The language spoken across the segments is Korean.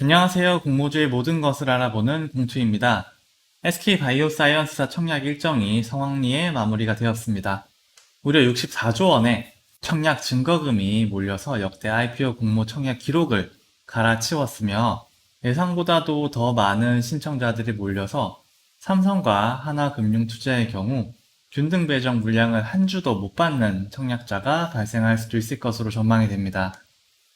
안녕하세요. 공모주의 모든 것을 알아보는 공투입니다. SK바이오사이언스사 청약 일정이 성황리에 마무리가 되었습니다. 무려 64조 원의 청약 증거금이 몰려서 역대 IPO 공모 청약 기록을 갈아치웠으며 예상보다도 더 많은 신청자들이 몰려서 삼성과 하나금융투자의 경우 균등 배정 물량을 한 주도 못 받는 청약자가 발생할 수도 있을 것으로 전망이 됩니다.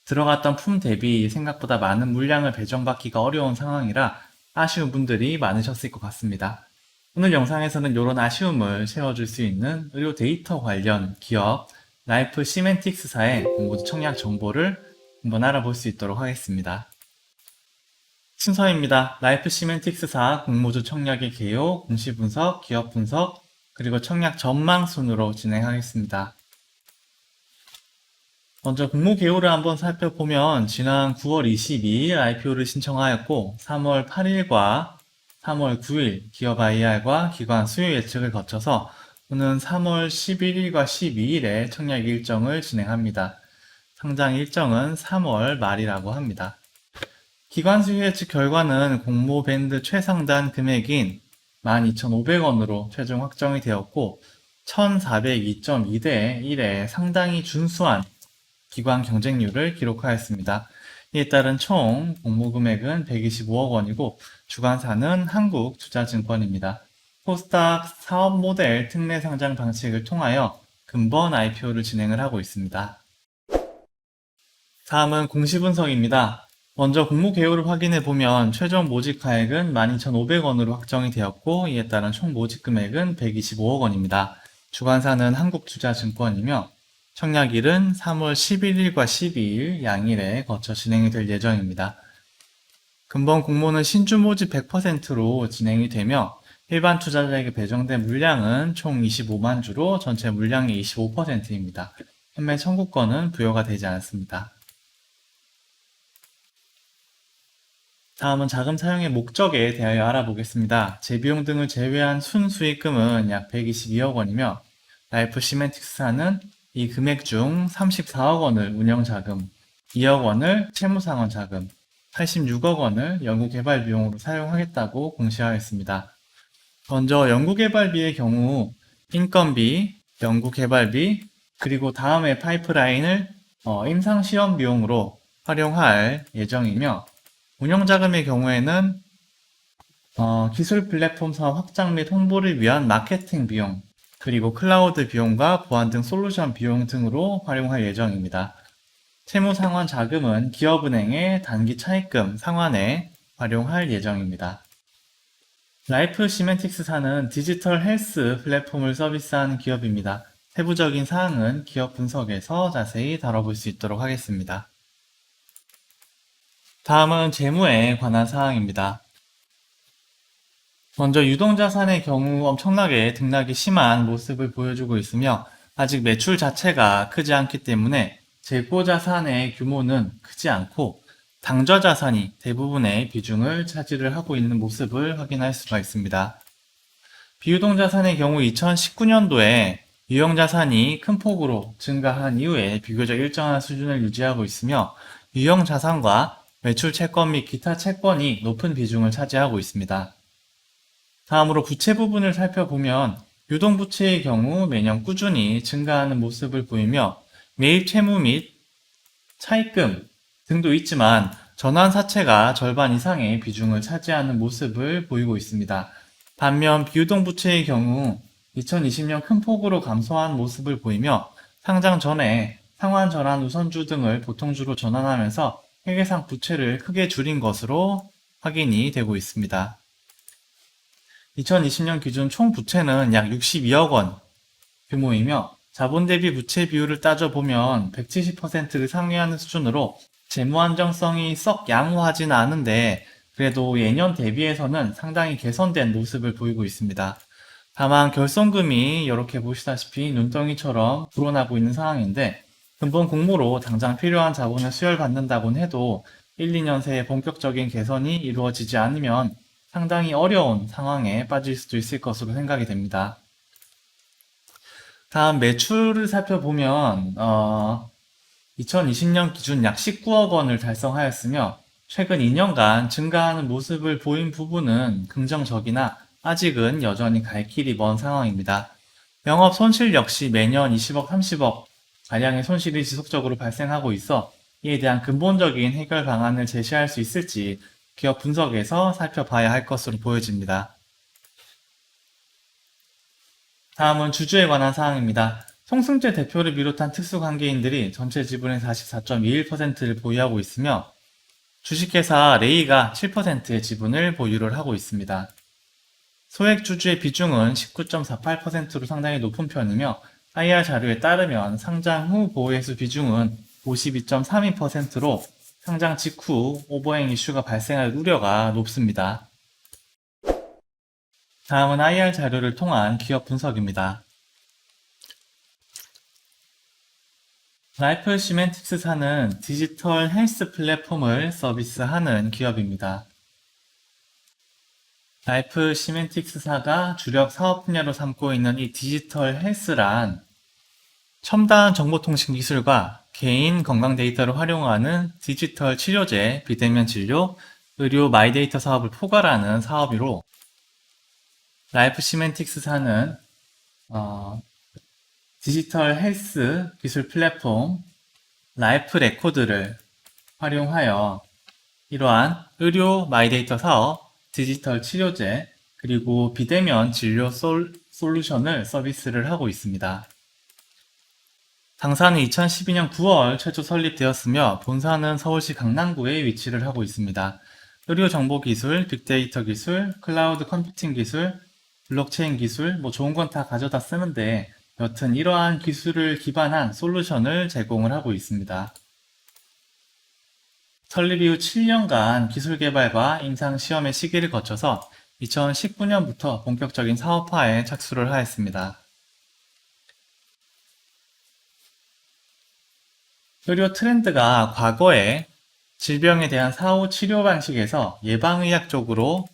들어갔던 품 대비 생각보다 많은 물량을 배정받기가 어려운 상황이라 아쉬운 분들이 많으셨을 것 같습니다. 오늘 영상에서는 이런 아쉬움을 채워줄 수 있는 의료 데이터 관련 기업 라이프 시멘틱스사의 공모주 청약 정보를 한번 알아볼 수 있도록 하겠습니다. 순서입니다. 라이프 시멘틱스사 공모주 청약의 개요, 공시 분석, 기업 분석, 그리고 청약 전망 순으로 진행하겠습니다. 먼저 공모 개요를 한번 살펴보면 지난 9월 22일 IPO를 신청하였고 3월 8일과 3월 9일 기업 IR과 기관 수요 예측을 거쳐서 오는 3월 11일과 12일에 청약 일정을 진행합니다. 상장 일정은 3월 말이라고 합니다. 기관 수요 예측 결과는 공모 밴드 최상단 금액인 12,500원으로 최종 확정이 되었고 1,402.2대 1에 상당히 준수한 기관 경쟁률을 기록하였습니다. 이에 따른 총 공모 금액은 125억 원이고 주관사는 한국투자증권입니다. 코스닥 사업 모델 특례 상장 방식을 통하여 근본 IPO를 진행을 하고 있습니다. 다음은 공시 분석입니다. 먼저 공모 개요를 확인해 보면 최종 모집가액은 12,500원으로 확정이 되었고 이에 따른 총 모집 금액은 125억 원입니다. 주관사는 한국투자증권이며 청약일은 3월 11일과 12일 양일에 거쳐 진행이 될 예정입니다. 근본 공모는 신주 모집 100%로 진행이 되며 일반 투자자에게 배정된 물량은 총 25만 주로 전체 물량의 25%입니다. 판매 청구권은 부여가 되지 않습니다. 다음은 자금 사용의 목적에 대하여 알아보겠습니다. 재비용 등을 제외한 순수익금은 약 122억 원이며 라이프 시멘틱스사는 이 금액 중 34억 원을 운영자금, 2억 원을 채무상환 자금, 86억 원을 연구개발 비용으로 사용하겠다고 공시하였습니다. 먼저 연구개발비의 경우 인건비, 연구개발비, 그리고 다음에 파이프라인을 임상시험 비용으로 활용할 예정이며 운영자금의 경우에는 기술 플랫폼 사업 확장 및 홍보를 위한 마케팅 비용, 그리고 클라우드 비용과 보안 등 솔루션 비용 등으로 활용할 예정입니다. 채무 상환 자금은 기업은행의 단기 차입금 상환에 활용할 예정입니다. 라이프 시멘틱스사는 디지털 헬스 플랫폼을 서비스하는 기업입니다. 세부적인 사항은 기업 분석에서 자세히 다뤄볼 수 있도록 하겠습니다. 다음은 재무에 관한 사항입니다. 먼저 유동자산의 경우 엄청나게 등락이 심한 모습을 보여주고 있으며 아직 매출 자체가 크지 않기 때문에 재고자산의 규모는 크지 않고 당좌자산이 대부분의 비중을 차지를 하고 있는 모습을 확인할 수가 있습니다. 비유동자산의 경우 2019년도에 유형자산이 큰 폭으로 증가한 이후에 비교적 일정한 수준을 유지하고 있으며 유형자산과 매출 채권 및 기타 채권이 높은 비중을 차지하고 있습니다. 다음으로 부채 부분을 살펴보면 유동부채의 경우 매년 꾸준히 증가하는 모습을 보이며 매입 채무 및 차입금 등도 있지만 전환사채가 절반 이상의 비중을 차지하는 모습을 보이고 있습니다. 반면 비유동부채의 경우 2020년 큰 폭으로 감소한 모습을 보이며 상장 전에 상환전환 우선주 등을 보통주로 전환하면서 회계상 부채를 크게 줄인 것으로 확인이 되고 있습니다. 2020년 기준 총 부채는 약 62억 원 규모이며 자본 대비 부채 비율을 따져보면 170%를 상회하는 수준으로 재무 안정성이 썩 양호하지는 않은데 그래도 예년 대비해서는 상당히 개선된 모습을 보이고 있습니다. 다만 결손금이 이렇게 보시다시피 눈덩이처럼 불어나고 있는 상황인데 근본 공모로 당장 필요한 자본을 수혈받는다곤 해도 1, 2년 새에 본격적인 개선이 이루어지지 않으면 상당히 어려운 상황에 빠질 수도 있을 것으로 생각이 됩니다. 다음 매출을 살펴보면 2020년 기준 약 19억 원을 달성하였으며 최근 2년간 증가하는 모습을 보인 부분은 긍정적이나 아직은 여전히 갈 길이 먼 상황입니다. 영업 손실 역시 매년 20억, 30억 가량의 손실이 지속적으로 발생하고 있어 이에 대한 근본적인 해결 방안을 제시할 수 있을지 기업 분석에서 살펴봐야 할 것으로 보여집니다. 다음은 주주에 관한 사항입니다. 송승재 대표를 비롯한 특수관계인들이 전체 지분의 44.21%를 보유하고 있으며 주식회사 레이가 7%의 지분을 보유를 하고 있습니다. 소액주주의 비중은 19.48%로 상당히 높은 편이며 IR 자료에 따르면 상장 후 보유회수 비중은 52.32%로 상장 직후 오버행 이슈가 발생할 우려가 높습니다. 다음은 IR 자료를 통한 기업 분석입니다. 라이프 시멘틱스사는 디지털 헬스 플랫폼을 서비스하는 기업입니다. 라이프 시멘틱스사가 주력 사업 분야로 삼고 있는 이 디지털 헬스란 첨단 정보통신 기술과 개인 건강 데이터를 활용하는 디지털 치료제, 비대면 진료, 의료 마이데이터 사업을 포괄하는 사업이로 라이프 시멘틱스사는 디지털 헬스 기술 플랫폼 라이프 레코드를 활용하여 이러한 의료 마이데이터 사업, 디지털 치료제, 그리고 비대면 진료 솔루션을 서비스를 하고 있습니다. 당사는 2012년 9월 최초 설립되었으며 본사는 서울시 강남구에 위치를 하고 있습니다. 의료정보기술, 빅데이터 기술, 클라우드 컴퓨팅 기술, 블록체인 기술, 좋은 건 다 가져다 쓰는데 여튼 이러한 기술을 기반한 솔루션을 제공을 하고 있습니다. 설립 이후 7년간 기술 개발과 임상 시험의 시기를 거쳐서 2019년부터 본격적인 사업화에 착수를 하였습니다. 의료 트렌드가 과거에 질병에 대한 사후 치료 방식에서 예방의학 쪽으로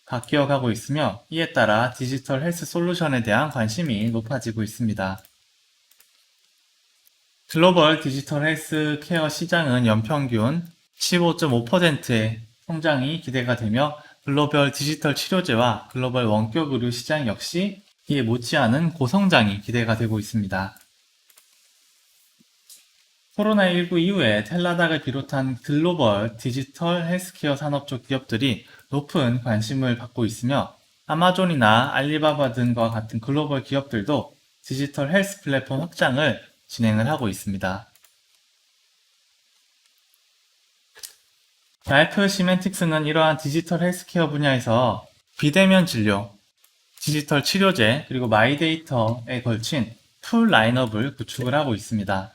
바뀌어가고 있으며 이에 따라 디지털 헬스 솔루션에 대한 관심이 높아지고 있습니다. 글로벌 디지털 헬스 케어 시장은 연평균 15.5%의 성장이 기대가 되며 글로벌 디지털 치료제와 글로벌 원격 의료 시장 역시 이에 못지않은 고성장이 기대가 되고 있습니다. 코로나19 이후에 텔라닥을 비롯한 글로벌 디지털 헬스케어 산업 쪽 기업들이 높은 관심을 받고 있으며 아마존이나 알리바바 등과 같은 글로벌 기업들도 디지털 헬스 플랫폼 확장을 진행을 하고 있습니다. 라이프 시멘틱스는 이러한 디지털 헬스케어 분야에서 비대면 진료, 디지털 치료제, 그리고 마이데이터에 걸친 풀 라인업을 구축을 하고 있습니다.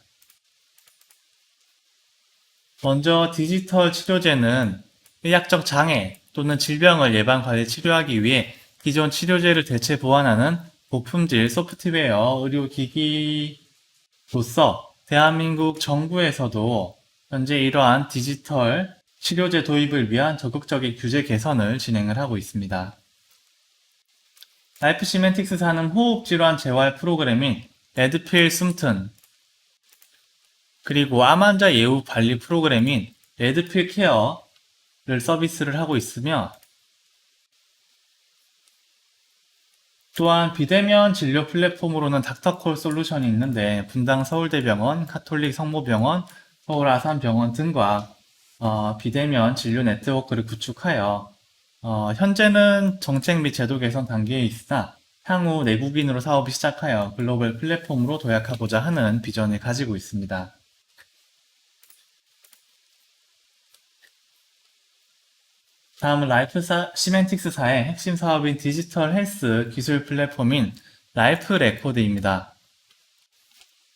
먼저 디지털 치료제는 의학적 장애 또는 질병을 예방, 관리, 치료하기 위해 기존 치료제를 대체 보완하는 고품질 소프트웨어 의료기기로서 대한민국 정부에서도 현재 이러한 디지털 치료제 도입을 위한 적극적인 규제 개선을 진행을 하고 있습니다. 라이프 시멘틱스사는 호흡질환 재활 프로그램인 레드필 숨튼 그리고 암 환자 예후 관리 프로그램인 레드필 케어를 서비스를 하고 있으며 또한 비대면 진료 플랫폼으로는 닥터콜 솔루션이 있는데 분당 서울대병원, 카톨릭 성모병원, 서울 아산병원 등과 비대면 진료 네트워크를 구축하여 현재는 정책 및 제도 개선 단계에 있으나 향후 내국인으로 사업을 시작하여 글로벌 플랫폼으로 도약하고자 하는 비전을 가지고 있습니다. 다음은 라이프 시멘틱스사의 핵심 사업인 디지털 헬스 기술 플랫폼인 라이프 레코드입니다.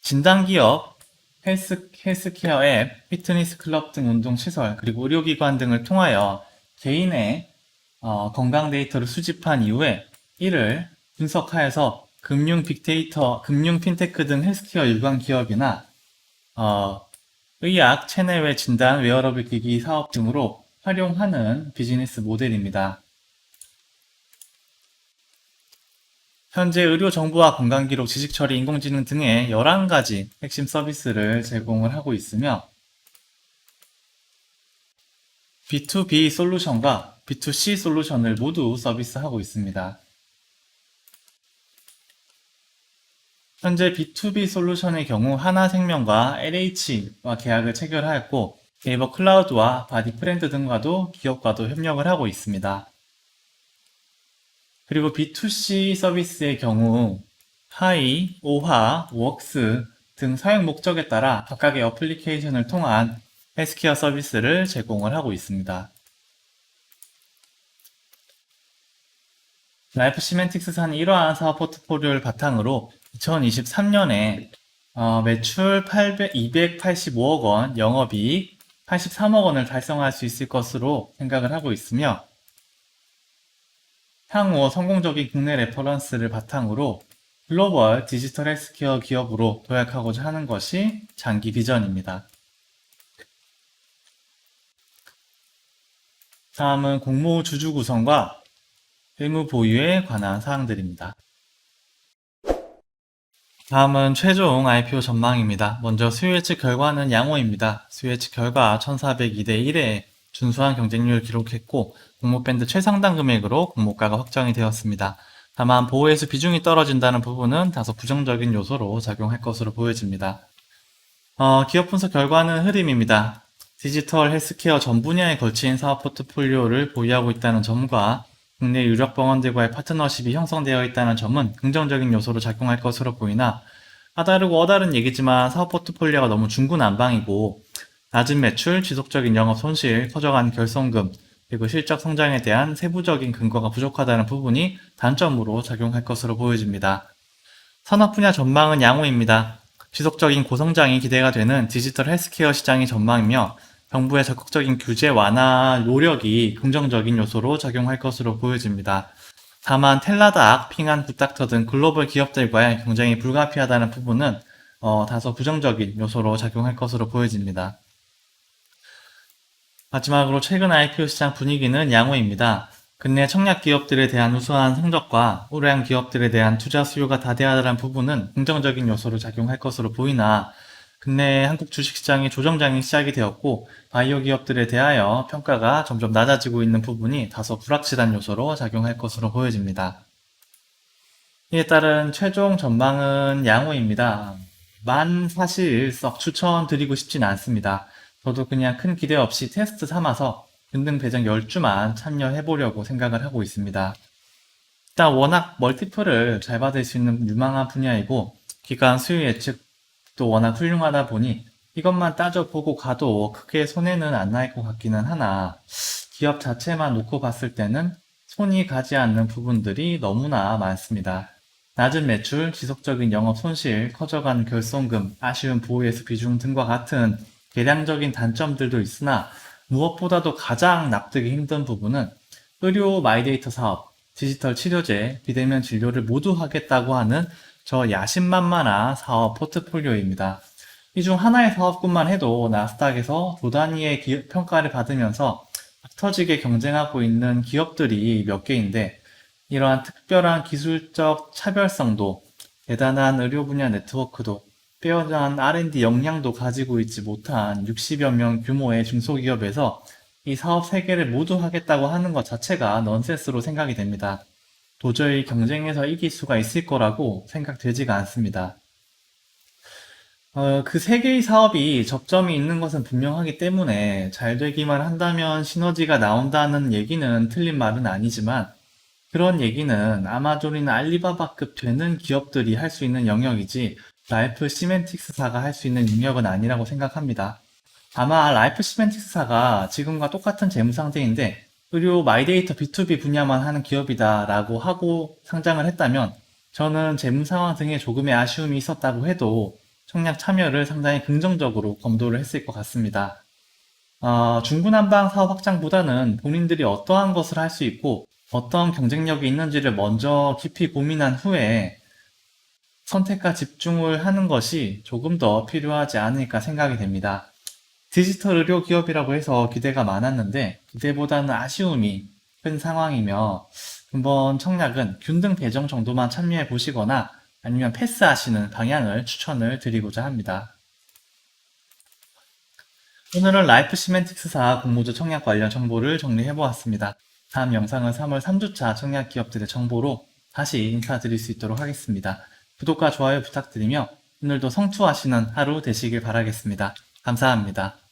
진단기업, 헬스케어 앱, 피트니스 클럽 등 운동시설, 그리고 의료기관 등을 통하여 개인의 건강 데이터를 수집한 이후에 이를 분석하여서 금융 빅데이터, 금융 핀테크 등 헬스케어 유관 기업이나 의학, 체내외 진단, 웨어러블 기기 사업 등으로 활용하는 비즈니스 모델입니다. 현재 의료 정보와 건강기록, 지식처리, 인공지능 등의 11가지 핵심 서비스를 제공을 하고 있으며 B2B 솔루션과 B2C 솔루션을 모두 서비스하고 있습니다. 현재 B2B 솔루션의 경우 하나생명과 LH와 계약을 체결하였고 네이버 클라우드와 바디프렌드 등과도 기업과도 협력을 하고 있습니다. 그리고 B2C 서비스의 경우 하이, 오하, 웍스 등 사용 목적에 따라 각각의 어플리케이션을 통한 헬스케어 서비스를 제공을 하고 있습니다. 라이프 시멘틱스사는 이러한 사업 포트폴리오를 바탕으로 2023년에 매출 285억 원, 영업이익 83억 원을 달성할 수 있을 것으로 생각을 하고 있으며 향후 성공적인 국내 레퍼런스를 바탕으로 글로벌 디지털 헬스케어 기업으로 도약하고자 하는 것이 장기 비전입니다. 다음은 공모 주주 구성과 의무 보유에 관한 사항들입니다. 다음은 최종 IPO 전망입니다. 먼저 수요 예측 결과는 양호입니다. 수요 예측 결과 1402대 1에 준수한 경쟁률을 기록했고 공모밴드 최상단 금액으로 공모가가 확정이 되었습니다. 다만 보호회수 비중이 떨어진다는 부분은 다소 부정적인 요소로 작용할 것으로 보여집니다. 기업 분석 결과는 흐림입니다. 디지털 헬스케어 전 분야에 걸친 사업 포트폴리오를 보유하고 있다는 점과 국내 유력 병원들과의 파트너십이 형성되어 있다는 점은 긍정적인 요소로 작용할 것으로 보이나 아다르고 어다른 얘기지만 사업 포트폴리오가 너무 중구난방이고 낮은 매출, 지속적인 영업 손실, 커져간 결손금, 그리고 실적 성장에 대한 세부적인 근거가 부족하다는 부분이 단점으로 작용할 것으로 보여집니다. 산업 분야 전망은 양호입니다. 지속적인 고성장이 기대가 되는 디지털 헬스케어 시장의 전망이며 정부의 적극적인 규제 완화 노력이 긍정적인 요소로 작용할 것으로 보여집니다. 다만 텔라닥, 핑한, 굿닥터 등 글로벌 기업들과의 경쟁이 불가피하다는 부분은 다소 부정적인 요소로 작용할 것으로 보여집니다. 마지막으로 최근 IPO 시장 분위기는 양호입니다. 국내 청약 기업들에 대한 우수한 성적과 우량 기업들에 대한 투자 수요가 다대하다는 부분은 긍정적인 요소로 작용할 것으로 보이나 국내 한국 주식시장의 조정장이 시작이 되었고 바이오 기업들에 대하여 평가가 점점 낮아지고 있는 부분이 다소 불확실한 요소로 작용할 것으로 보여집니다. 이에 따른 최종 전망은 양호입니다. 사실 썩 추천드리고 싶진 않습니다. 저도 그냥 큰 기대 없이 테스트 삼아서 균등 배정 10주만 참여해보려고 생각을 하고 있습니다. 일단 워낙 멀티플을 잘 받을 수 있는 유망한 분야이고 기간 수요 예측도 워낙 훌륭하다 보니 이것만 따져보고 가도 크게 손해는 안 날 것 같기는 하나 기업 자체만 놓고 봤을 때는 손이 가지 않는 부분들이 너무나 많습니다. 낮은 매출, 지속적인 영업 손실, 커져간 결손금, 아쉬운 보호회수 비중 등과 같은 계량적인 단점들도 있으나 무엇보다도 가장 납득이 힘든 부분은 의료 마이데이터 사업, 디지털 치료제, 비대면 진료를 모두 하겠다고 하는 저 야심만만한 사업 포트폴리오입니다. 이 중 하나의 사업군만 해도 나스닥에서 조 단위의 평가를 받으면서 터지게 경쟁하고 있는 기업들이 몇 개인데 이러한 특별한 기술적 차별성도 대단한 의료 분야 네트워크도 빼어난 R&D 역량도 가지고 있지 못한 60여 명 규모의 중소기업에서 이 사업 3개를 모두 하겠다고 하는 것 자체가 넌센스로 생각이 됩니다. 도저히 경쟁에서 이길 수가 있을 거라고 생각되지가 않습니다. 그 3개의 사업이 접점이 있는 것은 분명하기 때문에 잘 되기만 한다면 시너지가 나온다는 얘기는 틀린 말은 아니지만 그런 얘기는 아마존이나 알리바바급 되는 기업들이 할 수 있는 영역이지 라이프 시멘틱스사가 할 수 있는 영역은 아니라고 생각합니다. 아마 라이프 시멘틱스사가 지금과 똑같은 재무 상태인데 의료 마이데이터 B2B 분야만 하는 기업이다 라고 하고 상장을 했다면 저는 재무 상황 등에 조금의 아쉬움이 있었다고 해도 청약 참여를 상당히 긍정적으로 검토를 했을 것 같습니다. 중구난방 사업 확장보다는 본인들이 어떠한 것을 할 수 있고 어떤 경쟁력이 있는지를 먼저 깊이 고민한 후에 선택과 집중을 하는 것이 조금 더 필요하지 않을까 생각이 됩니다. 디지털 의료 기업이라고 해서 기대가 많았는데 기대보다는 아쉬움이 큰 상황이며 이번 청약은 균등 배정 정도만 참여해 보시거나 아니면 패스하시는 방향을 추천을 드리고자 합니다. 오늘은 라이프 시멘틱스사 공모주 청약 관련 정보를 정리해보았습니다. 다음 영상은 3월 3주차 청약 기업들의 정보로 다시 인사드릴 수 있도록 하겠습니다. 구독과 좋아요 부탁드리며 오늘도 성투하시는 하루 되시길 바라겠습니다. 감사합니다.